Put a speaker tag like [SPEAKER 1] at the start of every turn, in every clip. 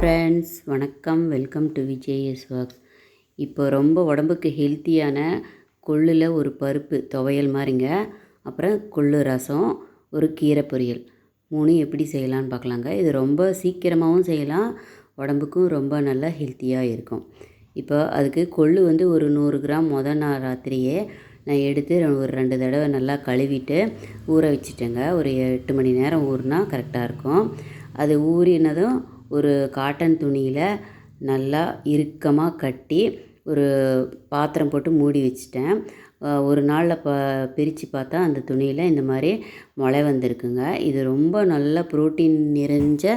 [SPEAKER 1] Friends, வணக்கம். Welcome to VJS works. இப்போ ரொம்ப உடம்புக்கு ஹெல்த்தியான கொள்ளில் ஒரு பருப்பு துவையல் மாதிரிங்க, அப்புறம் கொள்ளு ரசம், ஒரு கீரை பொரியல் 3 எப்படி செய்யலான்னு பார்க்கலாங்க. இது ரொம்ப சீக்கிரமாகவும் செய்யலாம், உடம்புக்கும் ரொம்ப நல்லா ஹெல்த்தியாக இருக்கும். இப்போ அதுக்கு கொள்ளு ஒரு 100 கிராம் நாள் ராத்திரியே நான் எடுத்து ஒரு 2 தடவை நல்லா கழுவிட்டு ஊற வச்சுட்டேங்க. ஒரு 8 மணி நேரம் ஊறினா கரெக்டாக இருக்கும். அது ஊறினதும் ஒரு காட்டன் துணியில் நல்லா இறுக்கமாக கட்டி ஒரு பாத்திரம் போட்டு மூடி வச்சிட்டேன். ஒரு நாளில் பிரித்து பார்த்தா அந்த துணியில் இந்த மாதிரி முளை வந்திருக்குங்க. இது ரொம்ப நல்ல புரோட்டீன் நிறைஞ்ச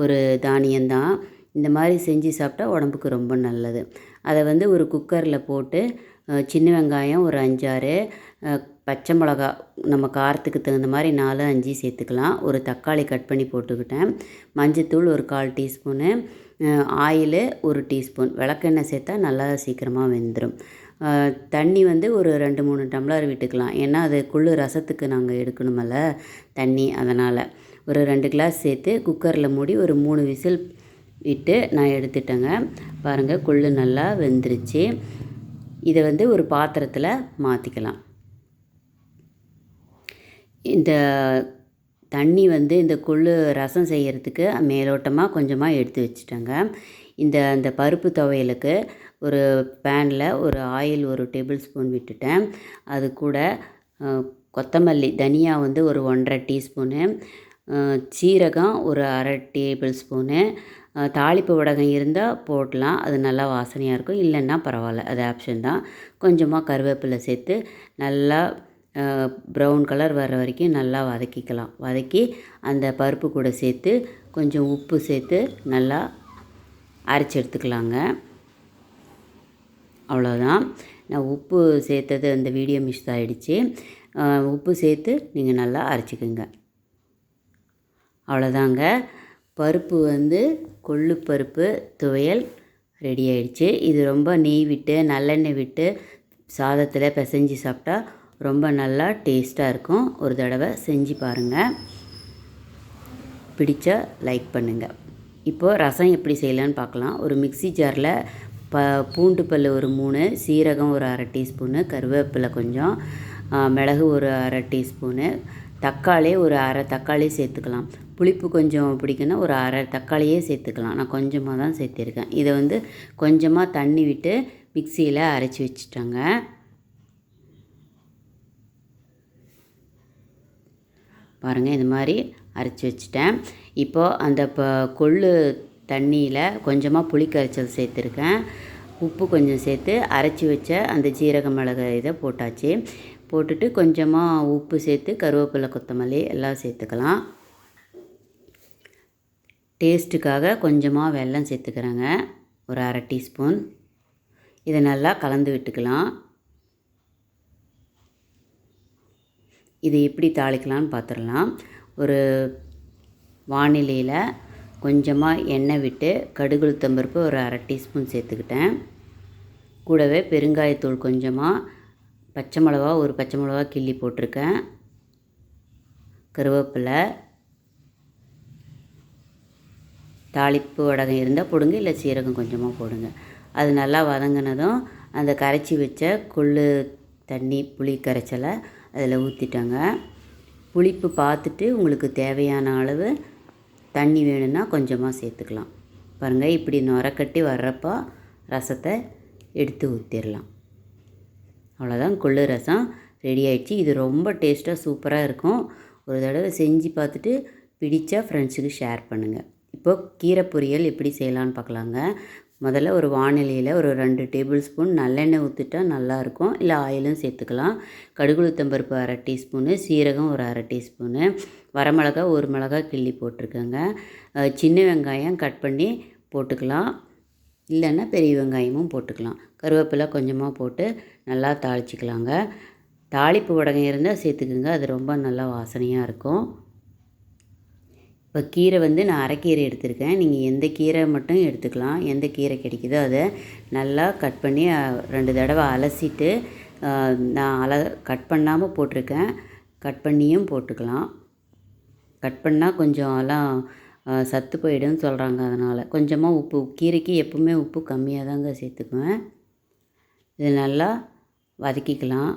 [SPEAKER 1] ஒரு தானியம்தான். இந்த மாதிரி செஞ்சு சாப்பிட்டா உடம்புக்கு ரொம்ப நல்லது. அதை ஒரு குக்கரில் போட்டு சின்ன வெங்காயம் ஒரு 5-6, பச்சை மிளகா நம்ம காரத்துக்கு தகுந்த மாதிரி 4-5 சேர்த்துக்கலாம். ஒரு தக்காளி கட் பண்ணி போட்டுக்கிட்டேன். மஞ்சத்தூள் ஒரு 1/4 டீஸ்பூனு, ஆயிலு 1 டீஸ்பூன், விளக்கெண்ணெய் சேர்த்தா நல்லா சீக்கிரமாக வெந்துடும். தண்ணி ஒரு 2-3 டம்ளர் விட்டுக்கலாம். ஏன்னா அது கொள்ளு ரசத்துக்கு நாங்கள் எடுக்கணுமல்ல தண்ணி, அதனால் ஒரு 2 கிளாஸ் சேர்த்து குக்கரில் மூடி ஒரு 3 விசில் விட்டு நான் எடுத்துட்டேங்க. பாருங்கள், கொள்ளு நல்லா வெந்துருச்சு. இதை ஒரு பாத்திரத்தில் மாற்றிக்கலாம். இந்த தண்ணி இந்த கொள்ளு ரசம் செய்கிறதுக்கு மேலோட்டமாக கொஞ்சமாக எடுத்து வச்சுட்டேங்க. அந்த பருப்பு துவையலுக்கு ஒரு பேனில் ஒரு ஆயில் 1 டேபிள் ஸ்பூன் விட்டுட்டேன். அது கூட கொத்தமல்லி, தனியா ஒரு 1.5 டீஸ்பூனு, சீரகம் ஒரு 1/2 டேபிள் ஸ்பூனு, தாளிப்பு வடகம் இருந்தால் போடலாம், அது நல்லா வாசனையாக இருக்கும். இல்லைன்னா பரவாயில்ல, அது ஆப்ஷன் தான். கொஞ்சமாக கருவேப்பிலை சேர்த்து நல்லா ப்ரௌன் கலர் வர்ற வரைக்கும் நல்லா வதக்கிக்கலாம். வதக்கி அந்த பருப்பு கூட சேர்த்து கொஞ்சம் உப்பு சேர்த்து நல்லா அரைச்சி எடுத்துக்கலாங்க. அவ்வளோதான். நான் உப்பு சேர்த்தது அந்த வீடியோ மிஸ் ஆகிடுச்சு. உப்பு சேர்த்து நீங்கள் நல்லா அரைச்சிக்கோங்க. அவ்வளோதாங்க. பருப்பு கொள்ளு பருப்பு துவையல் ரெடி ஆகிடுச்சு. இது ரொம்ப நெய் விட்டு நல்லெண்ணெய் விட்டு சாதத்தில் பிசைஞ்சு சாப்பிட்டா ரொம்ப நல்லா டேஸ்ட்டாக இருக்கும். ஒரு தடவை செஞ்சு பாருங்கள். பிடிச்சா லைக் பண்ணுங்கள். இப்போது ரசம் எப்படி செய்யலான்னு பார்க்கலாம். ஒரு மிக்ஸி ஜாரில் பூண்டு பல் ஒரு 3, சீரகம் ஒரு 1/2 டீஸ்பூனு, கருவேப்பிலை கொஞ்சம், மிளகு ஒரு 1/2 டீஸ்பூனு, தக்காளி ஒரு 1/2 தக்காளி சேர்த்துக்கலாம். புளிப்பு கொஞ்சம் பிடிக்குன்னா ஒரு 1/2 தக்காளியே சேர்த்துக்கலாம். நான் கொஞ்சமாக தான் சேர்த்திருக்கேன். இதை கொஞ்சமாக தண்ணி விட்டு மிக்சியில் அரைச்சி வச்சுட்டேங்க. பாருங்கள், இது மாதிரி அரைச்சி வச்சுட்டேன். இப்போது அந்த கொள்ளு தண்ணியில் கொஞ்சமாக புளி கரைச்சல் சேர்த்துருக்கேன். உப்பு கொஞ்சம் சேர்த்து அரைச்சி வச்ச அந்த ஜீரக மிளகு இதை போட்டாச்சு. போட்டுட்டு கொஞ்சமாக உப்பு சேர்த்து கருவேப்பிலை, கொத்தமல்லி எல்லாம் சேர்த்துக்கலாம். டேஸ்ட்டுக்காக கொஞ்சமாக வெல்லம் சேர்த்துக்கிறேங்க, ஒரு 1/2 டீஸ்பூன். இதை நல்லா கலந்து விட்டுக்கலாம். இது எப்படி தாளிக்கலான்னு பார்த்துடலாம். ஒரு வானிலையில் கொஞ்சமாக எண்ணெய் விட்டு கடுகு உளுத்தம்பருப்பு ஒரு 1/2 டீஸ்பூன் சேர்த்துக்கிட்டேன். கூடவே பெருங்காயத்தூள் கொஞ்சமாக, பச்சை மிளகா ஒரு பச்சை மிளகா கிள்ளி போட்டிருக்கேன், கருவேப்பிலை, தாளிப்பு வடகம் இருந்தால் போடுங்க, இல்லை சீரகம் கொஞ்சமாக போடுங்க. அது நல்லா வதங்கினதும் அந்த கரைச்சி வச்ச கொள்ளு தண்ணி புளி கரைச்சலை அதில் ஊற்றிட்டாங்க. புளிப்பு பார்த்துட்டு உங்களுக்கு தேவையான அளவு தண்ணி வேணும்னா கொஞ்சமாக சேர்த்துக்கலாம். பாருங்கள், இப்படி நுரக்கட்டி வர்றப்போ ரசத்தை எடுத்து ஊற்றிடலாம். அவ்வளோதான், கொள்ளு ரசம் ரெடி ஆகிடுச்சு. இது ரொம்ப டேஸ்ட்டாக சூப்பராக இருக்கும். ஒரு தடவை செஞ்சு பார்த்துட்டு பிடிச்சா ஃப்ரெண்ட்ஸுக்கு ஷேர் பண்ணுங்கள். இப்போது கீரை பொரியல் எப்படி செய்யலான்னு பார்க்கலாங்க. முதல்ல ஒரு வானிலையில் ஒரு 2 டேபிள் ஸ்பூன் நல்லெண்ணெய் ஊற்றிட்டா நல்லாயிருக்கும், இல்லை ஆயிலும் சேர்த்துக்கலாம். கடுகு உளுத்தம்பருப்பு 1/2 டீஸ்பூனு, சீரகம் ஒரு 1/2 டீஸ்பூனு, வரமிளகா 1 மிளகா கிள்ளி போட்டிருக்கேங்க. சின்ன வெங்காயம் கட் பண்ணி போட்டுக்கலாம், இல்லைன்னா பெரிய வெங்காயமும் போட்டுக்கலாம். கருவேப்பிலை கொஞ்சமாக போட்டு நல்லா தாளிச்சிக்கலாங்க. தாளிப்பு வடகம் இருந்தால் சேர்த்துக்குங்க, அது ரொம்ப நல்லா வாசனையாக இருக்கும். இப்போ கீரை நான் அரைக்கீரை எடுத்திருக்கேன். நீங்கள் எந்த கீரை மட்டும் எடுத்துக்கலாம், எந்த கீரை கிடைக்குதோ அதை நல்லா கட் பண்ணி 2 தடவை அலசிட்டு, நான் கட் பண்ணாமல் போட்டிருக்கேன், கட் பண்ணியும் போட்டுக்கலாம். கட் பண்ணால் கொஞ்சம் எல்லாம் சத்து போயிடும்னு சொல்கிறாங்க. அதனால் கொஞ்சமாக உப்பு, கீரைக்கு எப்பவுமே உப்பு கம்மியாக தாங்க சேர்த்துக்குவேன். இது நல்லா வதக்கிக்கலாம்.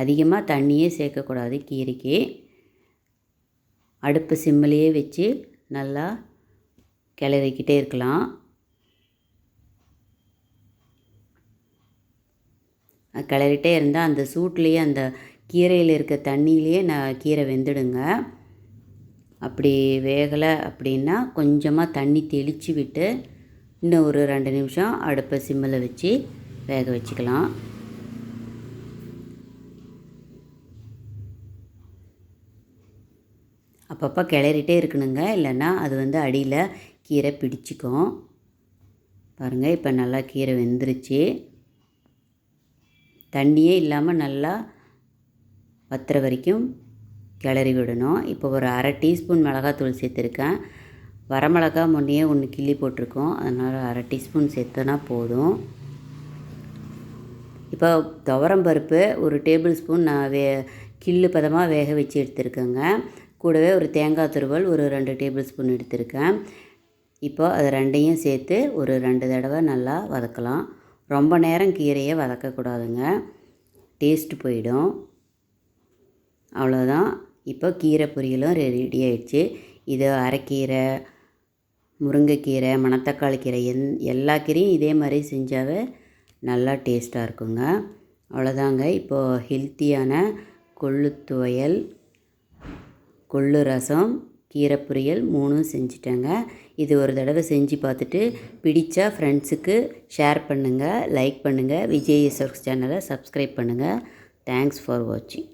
[SPEAKER 1] அதிகமாக தண்ணியே சேர்க்கக்கூடாது கீரைக்கு. அடுப்பு சிம்மிலேயே வச்சு நல்லா கிளறிக்கிட்டே இருக்கலாம். கிளறிட்டே இருந்தால் அந்த சூட்லேயே அந்த கீரையில் இருக்க தண்ணியிலேயே கீரை வெந்துடுங்க. அப்படி வேகலை அப்படின்னா கொஞ்சமாக தண்ணி தெளித்து விட்டு இன்னும் ஒரு 2 நிமிஷம் அடுப்பை சிம்மில் வச்சு வேக வச்சுக்கலாம். அப்பப்போ கிளறிட்டே இருக்கணுங்க, இல்லைன்னா அது அடியில் கீரை பிடிச்சிக்கும். பாருங்கள், இப்போ நல்லா கீரை வெந்துருச்சு. தண்ணியே இல்லாமல் நல்லா வத்துற வரைக்கும் கிளறி விடணும். இப்போ ஒரு 1/2 டீஸ்பூன் மிளகாத்தூள் சேர்த்துருக்கேன். வரமிளகா முன்னையே 1 கிள்ளி போட்டிருக்கோம், அதனால் 1/2 டீஸ்பூன் சேர்த்தனா போதும். இப்போ துவரம்பருப்பு 1 டேபிள் ஸ்பூன் நான் கிள்ளு பதமாக வேக வச்சு எடுத்துருக்கேங்க. கூடவே ஒரு தேங்காய் துருவல் ஒரு 2 டேபிள் ஸ்பூன் எடுத்துருக்கேன். இப்போ அது 2ஐயும் சேர்த்து ஒரு 2 தடவை நல்லா வதக்கலாம். ரொம்ப நேரம் கீரையை வதக்கக்கூடாதுங்க, டேஸ்ட்டு போயிடும். அவ்வளோதான். இப்போ கீரை பொரியலும் ரெடி ஆகிடுச்சு. இது அரைக்கீரை, முருங்கைக்கீரை, மணத்தக்காளி கீரை, எல்லா கீரையும் இதே மாதிரி செஞ்சாவே நல்லா டேஸ்ட்டாக இருக்குங்க. அவ்வளோதாங்க. இப்போது ஹெல்த்தியான கொள்ளு துவையல், கொள்ளு ரசம், கீரை பொரியல் 3ம் செஞ்சுட்டேங்க. இது ஒரு தடவை செஞ்சு பார்த்துட்டு பிடிச்சா ஃப்ரெண்ட்ஸுக்கு ஷேர் பண்ணுங்கள், லைக் பண்ணுங்கள். விஜய் சேனலை சப்ஸ்கிரைப் பண்ணுங்கள். தேங்க்ஸ் ஃபார் வாட்சிங்.